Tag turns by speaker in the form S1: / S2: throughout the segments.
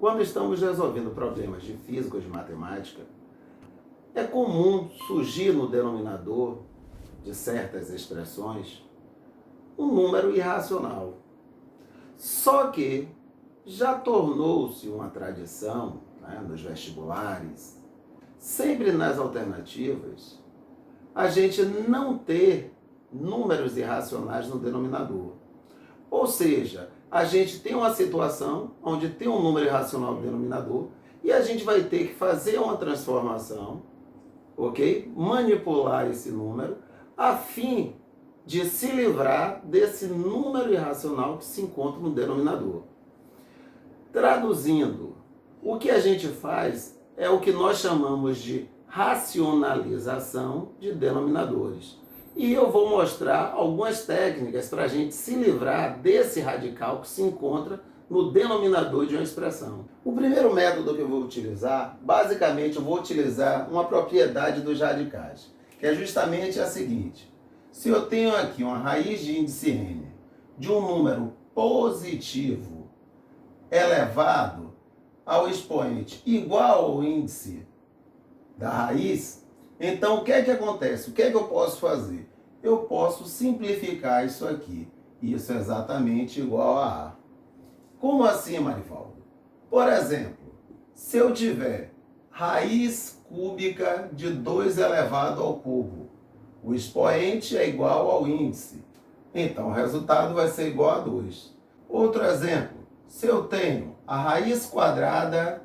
S1: Quando estamos resolvendo problemas de física ou de matemática, é comum surgir no denominador de certas expressões um número irracional. Só que já tornou-se uma tradição, nos vestibulares, sempre nas alternativas, a gente não ter números irracionais no denominador. Ou seja, a gente tem uma situação onde tem um número irracional no denominador e a gente vai ter que fazer uma transformação, ok? Manipular esse número a fim de se livrar desse número irracional que se encontra no denominador. Traduzindo, o que a gente faz é o que nós chamamos de racionalização de denominadores. E eu vou mostrar algumas técnicas para a gente se livrar desse radical que se encontra no denominador de uma expressão. O primeiro método que eu vou utilizar, basicamente eu vou utilizar uma propriedade dos radicais, que é justamente a seguinte. Se eu tenho aqui uma raiz de índice n de um número positivo elevado ao expoente igual ao índice da raiz, então o que é que acontece? O que é que eu posso fazer? Eu posso simplificar isso aqui. Isso é exatamente igual a A. Como assim, Marivaldo? Por exemplo, se eu tiver raiz cúbica de 2 elevado ao cubo, o expoente é igual ao índice. Então, o resultado vai ser igual a 2. Outro exemplo, se eu tenho a raiz quadrada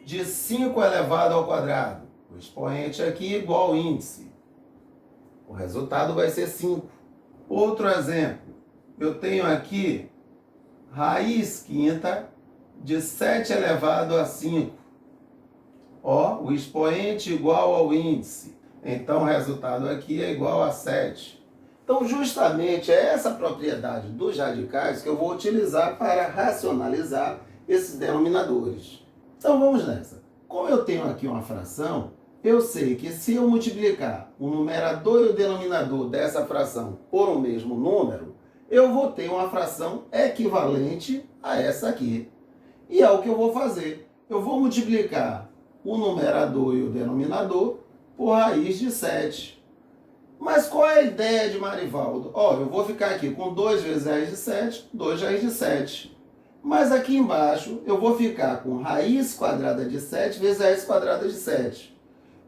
S1: de 5 elevado ao quadrado, o expoente aqui é igual ao índice. O resultado vai ser 5. Outro exemplo, eu tenho aqui raiz quinta de 7 elevado a 5. O expoente igual ao índice. Então, o resultado aqui é igual a 7. Então, justamente é essa propriedade dos radicais que eu vou utilizar para racionalizar esses denominadores. Então, vamos nessa. Como eu tenho aqui uma fração, eu sei que se eu multiplicar o numerador e o denominador dessa fração por um mesmo número, eu vou ter uma fração equivalente a essa aqui. E é o que eu vou fazer. Eu vou multiplicar o numerador e o denominador por raiz de 7. Mas qual é a ideia de Marivaldo? Eu vou ficar aqui com 2 vezes raiz de 7, 2 raiz de 7. Mas aqui embaixo eu vou ficar com raiz quadrada de 7 vezes raiz quadrada de 7.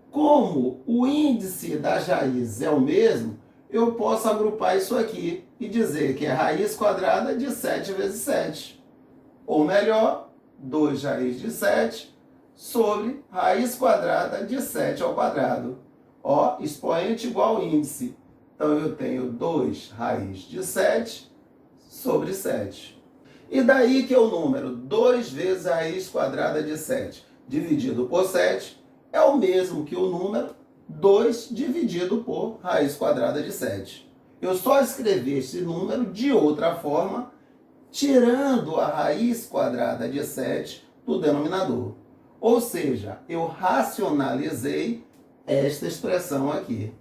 S1: Como o índice das raízes é o mesmo, eu posso agrupar isso aqui e dizer que é raiz quadrada de 7 vezes 7. Ou melhor, 2 raiz de 7 sobre raiz quadrada de 7 ao quadrado. Expoente igual ao índice. Então, eu tenho 2 raiz de 7 sobre 7. E daí que o número 2 vezes a raiz quadrada de 7 dividido por 7 é o mesmo que o número 2 dividido por raiz quadrada de 7. Eu só escrevi esse número de outra forma, tirando a raiz quadrada de 7 do denominador. Ou seja, eu racionalizei esta expressão aqui.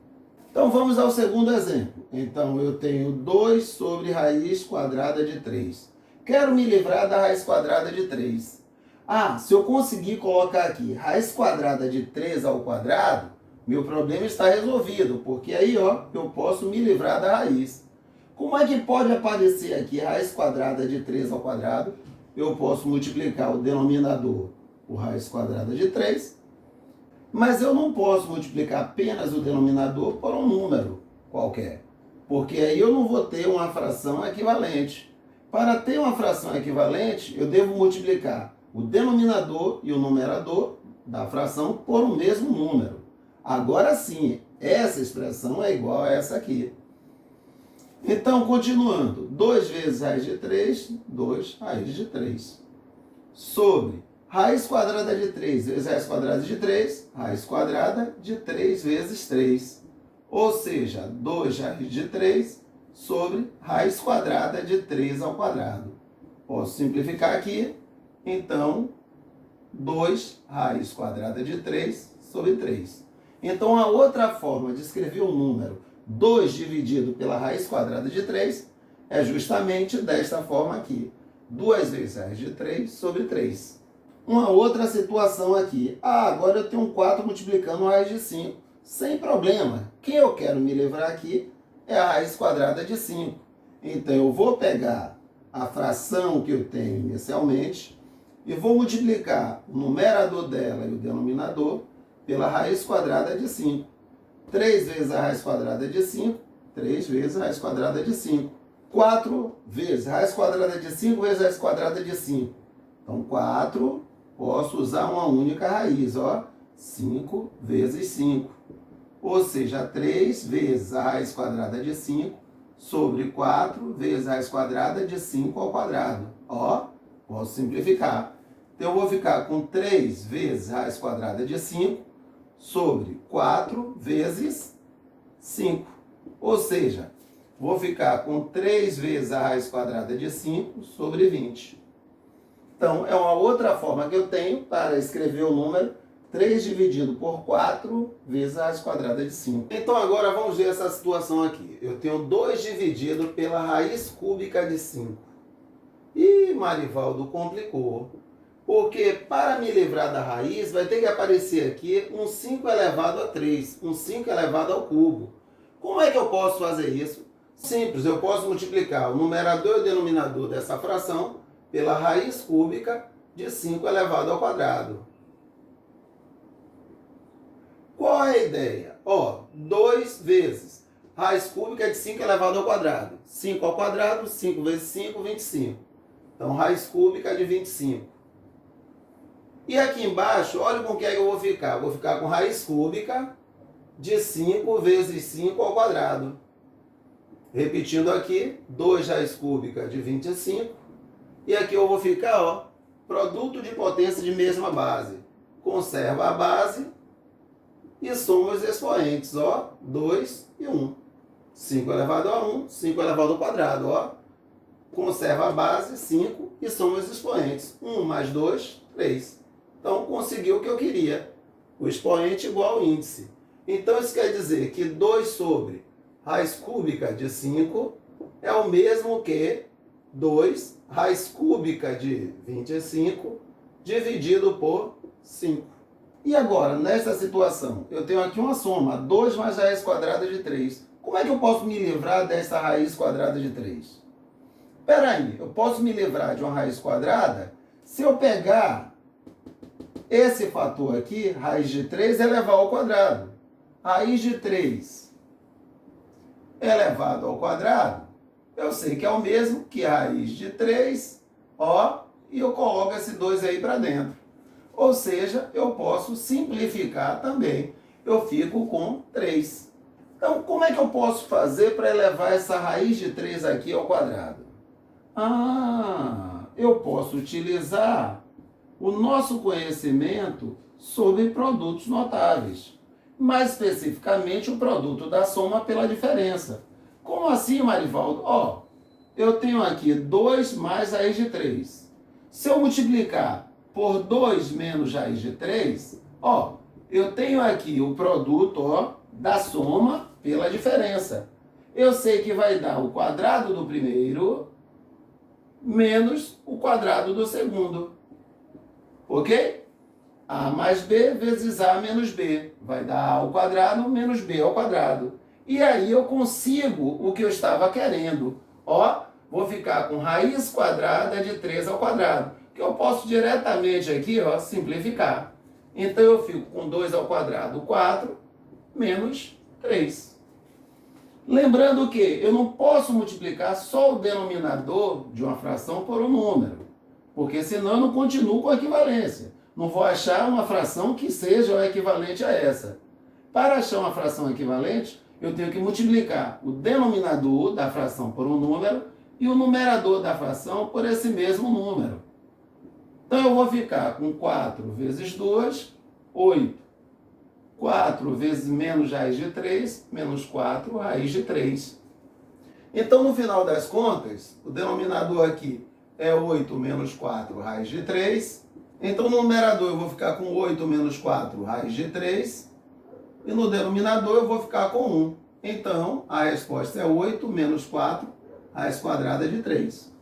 S1: Então, vamos ao segundo exemplo. Então, eu tenho 2 sobre raiz quadrada de 3. Quero me livrar da raiz quadrada de 3. Se eu conseguir colocar aqui raiz quadrada de 3 ao quadrado, meu problema está resolvido, porque aí eu posso me livrar da raiz. Como é que pode aparecer aqui raiz quadrada de 3 ao quadrado? Eu posso multiplicar o denominador por raiz quadrada de 3, mas eu não posso multiplicar apenas o denominador por um número qualquer, porque aí eu não vou ter uma fração equivalente. Para ter uma fração equivalente, eu devo multiplicar o denominador e o numerador da fração por um mesmo número. Agora sim, essa expressão é igual a essa aqui. Então, continuando, 2 vezes raiz de 3, 2 raiz de 3. Sobre raiz quadrada de 3 vezes raiz quadrada de 3, raiz quadrada de 3 vezes 3. Ou seja, 2 raiz de 3 sobre raiz quadrada de 3 ao quadrado. Posso simplificar aqui. Então, 2 raiz quadrada de 3 sobre 3. Então, a outra forma de escrever o número 2 dividido pela raiz quadrada de 3 é justamente desta forma aqui. 2 vezes raiz de 3 sobre 3. uma outra situação aqui. Agora eu tenho um 4 multiplicando a raiz de 5. Sem problema. Quem eu quero me livrar aqui é a raiz quadrada de 5. Então eu vou pegar a fração que eu tenho inicialmente e vou multiplicar o numerador dela e o denominador pela raiz quadrada de 5. 3 vezes a raiz quadrada de 5, 3 vezes a raiz quadrada de 5. 4 vezes a raiz quadrada de 5 vezes a raiz quadrada de 5. Então 4, posso usar uma única raiz, ó. 5 vezes 5. Ou seja, 3 vezes a raiz quadrada de 5 sobre 4 vezes a raiz quadrada de 5 ao quadrado. Ó, posso simplificar. Então, eu vou ficar com 3 vezes a raiz quadrada de 5 sobre 4 vezes 5. Ou seja, vou ficar com 3 vezes a raiz quadrada de 5 sobre 20. Então, é uma outra forma que eu tenho para escrever o número 3 dividido por 4 vezes a raiz quadrada de 5. Então agora vamos ver essa situação aqui. Eu tenho 2 dividido pela raiz cúbica de 5. E Marivaldo complicou. Porque para me livrar da raiz vai ter que aparecer aqui um 5 elevado a 3. Um 5 elevado ao cubo. Como é que eu posso fazer isso? Simples, eu posso multiplicar o numerador e o denominador dessa fração pela raiz cúbica de 5 elevado ao quadrado. Qual é a ideia? Ó, 2 vezes raiz cúbica de 5 elevado ao quadrado. 5 ao quadrado, 5 vezes 5, 25. Então, raiz cúbica de 25. E aqui embaixo, olha com o que é que eu vou ficar. Vou ficar com raiz cúbica de 5 vezes 5 ao quadrado. Repetindo aqui, 2 raiz cúbica de 25. E aqui eu vou ficar, ó, produto de potência de mesma base. Conserva a base. E soma os expoentes, ó, 2 e 1. 5 elevado a 1, 5 elevado ao quadrado, ó. Conserva a base, 5, e soma os expoentes. 1 mais 2, 3. Então, consegui o que eu queria. O expoente igual ao índice. Então, isso quer dizer que 2 sobre raiz cúbica de 5 é o mesmo que 2 raiz cúbica de 25 dividido por 5. E agora, nessa situação, eu tenho aqui uma soma, 2 mais raiz quadrada de 3. Como é que eu posso me livrar dessa raiz quadrada de 3? Espera aí, eu posso me livrar de uma raiz quadrada se eu pegar esse fator aqui, raiz de 3, elevado ao quadrado. Raiz de 3 elevado ao quadrado, eu sei que é o mesmo que raiz de 3, ó, e eu coloco esse 2 aí para dentro. Ou seja, eu posso simplificar também. Eu fico com 3. Então, como é que eu posso fazer para elevar essa raiz de 3 aqui ao quadrado? Eu posso utilizar o nosso conhecimento sobre produtos notáveis. Mais especificamente, o produto da soma pela diferença. Como assim, Marivaldo? Ó, eu tenho aqui 2 mais raiz de 3. Se eu multiplicar por 2 menos raiz de 3, ó, eu tenho aqui o produto, ó, da soma pela diferença. Eu sei que vai dar o quadrado do primeiro menos o quadrado do segundo. Ok? A mais B vezes A menos B. Vai dar A ao quadrado menos B ao quadrado. E aí eu consigo o que eu estava querendo. Ó, vou ficar com raiz quadrada de 3 ao quadrado. Que eu posso diretamente aqui, ó, simplificar. Então eu fico com 2 ao quadrado, 4, menos 3. Lembrando que eu não posso multiplicar só o denominador de uma fração por um número, porque senão eu não continuo com a equivalência. Não vou achar uma fração que seja equivalente a essa. Para achar uma fração equivalente, eu tenho que multiplicar o denominador da fração por um número e o numerador da fração por esse mesmo número. Então eu vou ficar com 4 vezes 2, 8. 4 vezes menos raiz de 3, menos 4, raiz de 3. Então, no final das contas, o denominador aqui é 8 menos 4, raiz de 3. Então, no numerador eu vou ficar com 8 menos 4, raiz de 3. E no denominador eu vou ficar com 1. Então, a resposta é 8 menos 4, raiz quadrada de 3.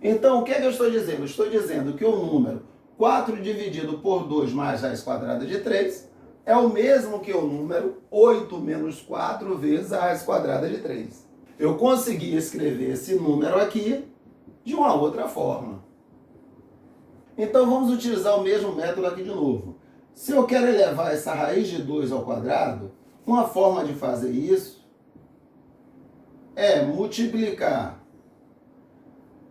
S1: Então, o que é que eu estou dizendo? Eu estou dizendo que o número 4 dividido por 2 mais raiz quadrada de 3 é o mesmo que o número 8 menos 4 vezes a raiz quadrada de 3. Eu consegui escrever esse número aqui de uma outra forma. Então vamos utilizar o mesmo método aqui de novo. Se eu quero elevar essa raiz de 2 ao quadrado, uma forma de fazer isso é multiplicar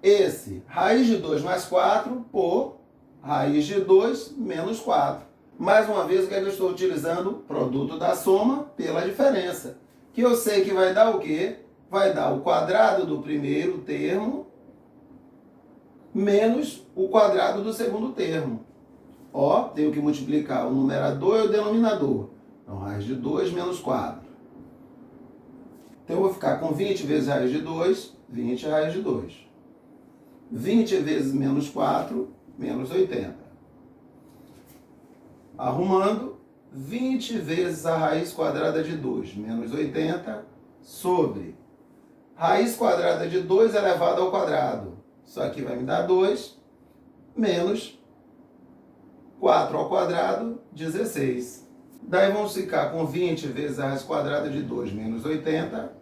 S1: esse raiz de 2 mais 4 por raiz de 2 menos 4. Mais uma vez, o que eu estou utilizando? O produto da soma pela diferença. Que eu sei que vai dar o quê? Vai dar o quadrado do primeiro termo menos o quadrado do segundo termo. Ó, tenho que multiplicar o numerador e o denominador. Então, raiz de 2 menos 4. Então, eu vou ficar com 20 vezes raiz de 2, 20 raiz de 2. 20 vezes menos 4, menos 80. Arrumando, 20 vezes a raiz quadrada de 2, menos 80, sobre raiz quadrada de 2 elevado ao quadrado. Isso aqui vai me dar 2, menos 4 ao quadrado, 16. Daí vamos ficar com 20 vezes a raiz quadrada de 2, menos 80,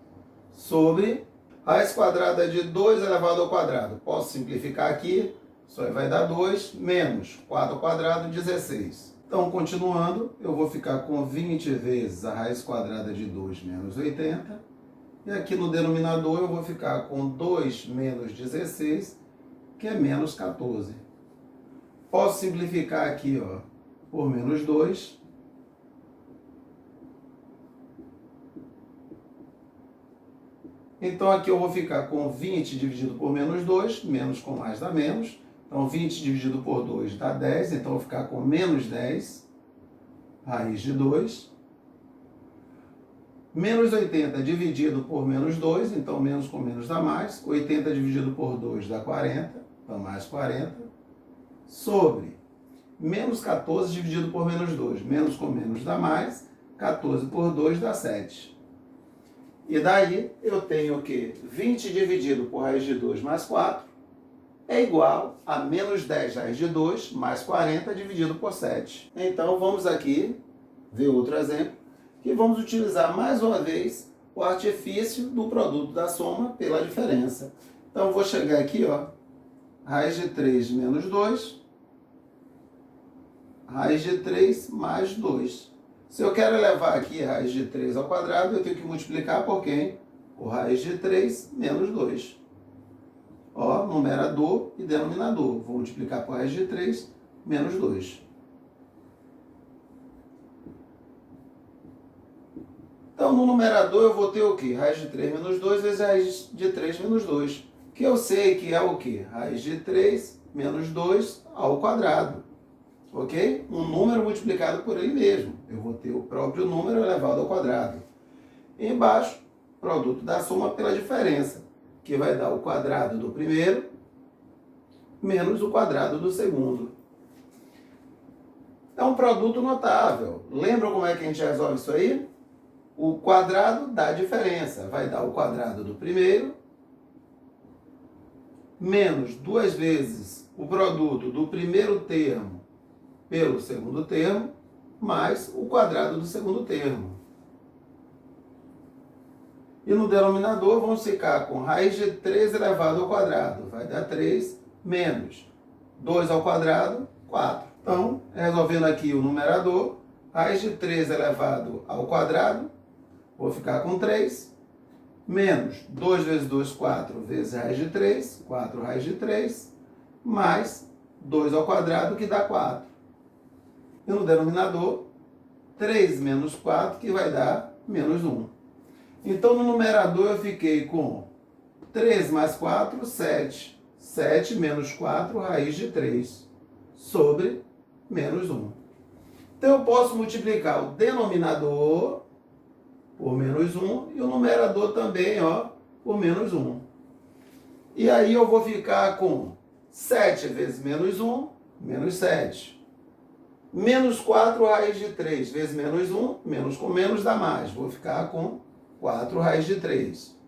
S1: sobre raiz quadrada de 2 elevado ao quadrado. Posso simplificar aqui, isso aí vai dar 2, menos 4 ao quadrado, 16. Então, continuando, eu vou ficar com 20 vezes a raiz quadrada de 2 menos 80. E aqui no denominador eu vou ficar com 2 menos 16, que é menos 14. Posso simplificar aqui, ó, por menos 2. Então, aqui eu vou ficar com 20 dividido por menos 2, menos com mais dá menos. Então, 20 dividido por 2 dá 10, então eu vou ficar com menos 10, raiz de 2. Menos 80 dividido por menos 2, então menos com menos dá mais. 80 dividido por 2 dá 40, então mais 40. Sobre menos 14 dividido por menos 2, menos com menos dá mais. 14 por 2 dá 7. E daí eu tenho o quê? 20 dividido por raiz de 2 mais 4 é igual a menos 10 raiz de 2 mais 40 dividido por 7. Então vamos aqui ver outro exemplo, que vamos utilizar mais uma vez o artifício do produto da soma pela diferença. Então eu vou chegar aqui, ó, raiz de 3 menos 2, raiz de 3 mais 2. Se eu quero elevar aqui a raiz de 3 ao quadrado, eu tenho que multiplicar por quem? Por raiz de 3 menos 2. Ó, numerador e denominador. Vou multiplicar por raiz de 3 menos 2. Então, no numerador eu vou ter o quê? Raiz de 3 menos 2 vezes raiz de 3 menos 2. Que eu sei que é o quê? Raiz de 3 menos 2 ao quadrado. Ok? Um número multiplicado por ele mesmo. Eu vou ter o próprio número elevado ao quadrado. E embaixo, produto da soma pela diferença, que vai dar o quadrado do primeiro menos o quadrado do segundo. É um produto notável. Lembram como é que a gente resolve isso aí? O quadrado dá diferença. Vai dar o quadrado do primeiro menos 2 vezes o produto do primeiro termo pelo segundo termo, mais o quadrado do segundo termo. E no denominador vamos ficar com raiz de 3 elevado ao quadrado. Vai dar 3 menos 2 ao quadrado, 4. Então, resolvendo aqui o numerador, raiz de 3 elevado ao quadrado, vou ficar com 3, menos 2 vezes 2, 4 vezes raiz de 3, 4 raiz de 3, mais 2 ao quadrado, que dá 4. E no denominador, 3 menos 4, que vai dar menos 1. Então, no numerador, eu fiquei com 3 mais 4, 7. 7 menos 4, raiz de 3, sobre menos 1. Então, eu posso multiplicar o denominador por menos 1 e o numerador também, ó, por menos 1. E aí eu vou ficar com 7 vezes menos 1, menos 7. Menos 4 raiz de 3 vezes menos 1, menos com menos dá mais. Vou ficar com 4 raiz de 3.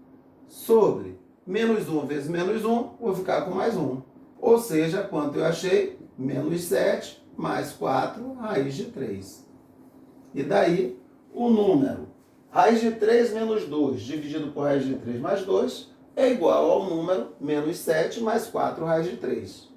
S1: Sobre menos 1 vezes menos 1, vou ficar com mais 1. Ou seja, quanto eu achei? menos 7 mais 4 raiz de 3. E daí o número raiz de 3 menos 2 dividido por raiz de 3 mais 2 é igual ao número menos 7 mais 4 raiz de 3.